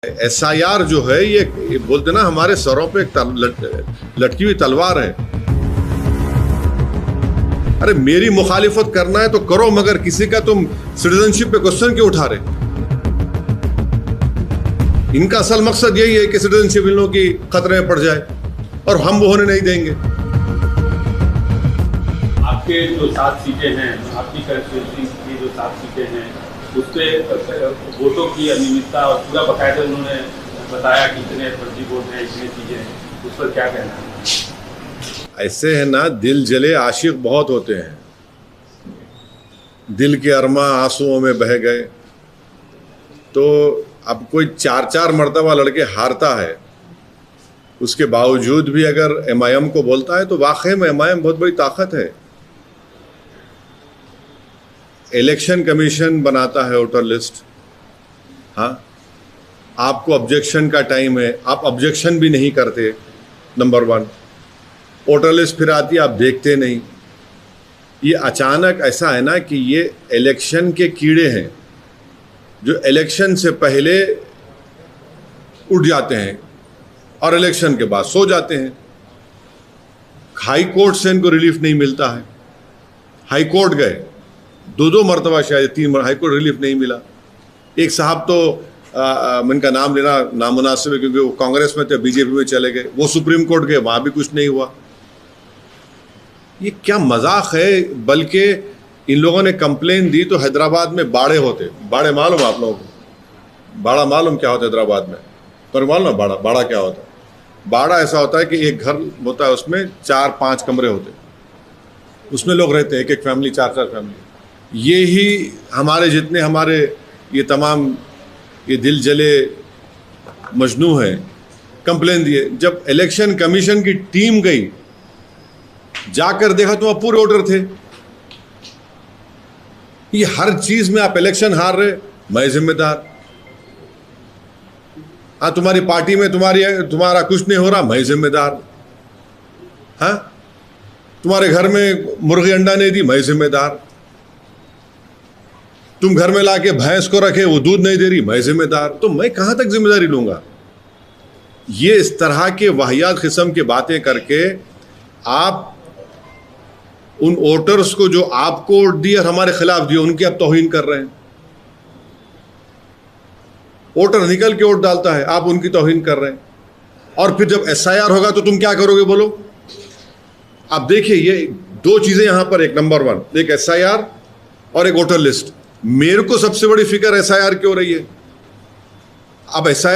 SIR जो है ये बोलते ना हमारे सरों पे एक लटकी हुई तलवार है। अरे मेरी मुखालिफत करना है तो करो, मगर किसी का तुम सिटीजनशिप पे क्वेश्चन क्यों उठा रहे? इनका असल मकसद यही है कि सिटीजनशिप इन लोगों की खतरे में पड़ जाए और हम वो होने नहीं देंगे। आपके जो 7 सीटें हैं, आपकी कंस्टिट्यूंसी की जो 7 सीटें हैं, उससे वोटों की अनियमितता और पूरा बकायदा उन्होंने बताया कि इतने फर्जी वोट हैं, इतनी चीजें हैं, उस पर क्या कहना है? ऐसे है ना, दिल जले आशिक बहुत होते हैं, दिल के अरमा आंसुओं में बह गए। तो अब कोई 4 मरतबा लड़के हारता है, उसके बावजूद भी अगर MIM को बोलता है तो वाकई में MIM बहुत बड़ी ताकत है। इलेक्शन कमीशन बनाता है वोटर लिस्ट, हाँ, आपको ऑब्जेक्शन का टाइम है, आप ऑब्जेक्शन भी नहीं करते, नंबर 1। वोटर लिस्ट फिर आती है, आप देखते नहीं। ये अचानक ऐसा है ना कि ये इलेक्शन के कीड़े हैं जो इलेक्शन से पहले उठ जाते हैं और इलेक्शन के बाद सो जाते हैं। हाई कोर्ट से इनको रिलीफ नहीं मिलता है। हाई कोर्ट गए 2 मरतबा, शायद 3 हाई कोर्ट रिलीफ नहीं मिला। एक साहब तो इनका नाम लेना नामुनासिब है क्योंकि वो कांग्रेस में थे, BJP में चले गए, वो सुप्रीम कोर्ट गए, वहाँ भी कुछ नहीं हुआ। ये क्या मजाक है? बल्कि इन लोगों ने कंप्लेन दी तो हैदराबाद में बाड़े होते। बाड़े मालूम आप लोगों को? बाड़ा मालूम क्या होता है हैदराबाद में? पर मालूम बाड़ा बाड़ा क्या होता है? बाड़ा ऐसा होता है कि एक घर होता है, उसमें 4-5 कमरे होते, उसमें लोग रहते हैं, एक फैमिली, 4 फैमिली। ये ही हमारे जितने हमारे ये तमाम ये दिल जले मजनू हैं, कंप्लेन दिए। जब इलेक्शन कमीशन की टीम गई, जाकर देखा तो वहाँ पूरे वोटर थे। ये हर चीज में आप इलेक्शन हार रहे, मैं जिम्मेदार। हाँ, तुम्हारी पार्टी में तुम्हारा कुछ नहीं हो रहा, मैं जिम्मेदार। हाँ, तुम्हारे घर में मुर्गी अंडा नहीं दी, मैं जिम्मेदार। तुम घर में लाके भैंस को रखे, वो दूध नहीं दे रही, मैं जिम्मेदार। तो मैं कहां तक जिम्मेदारी लूंगा? ये इस तरह के वाहियात किस्म की बातें करके आप उन वोटर्स को जो आपको वोट दिए और हमारे खिलाफ दिए, उनकी आप तौहीन कर रहे हैं। वोटर निकल के वोट डालता है, आप उनकी तौहीन कर रहे हैं। और फिर जब SIR होगा तो तुम क्या करोगे बोलो? आप देखिए, ये 2 चीजें यहां पर, एक नंबर 1 एक SIR और एक वोटर लिस्ट। मेरे को सबसे बड़ी फिक्र SIR की हो रही है। अब SIR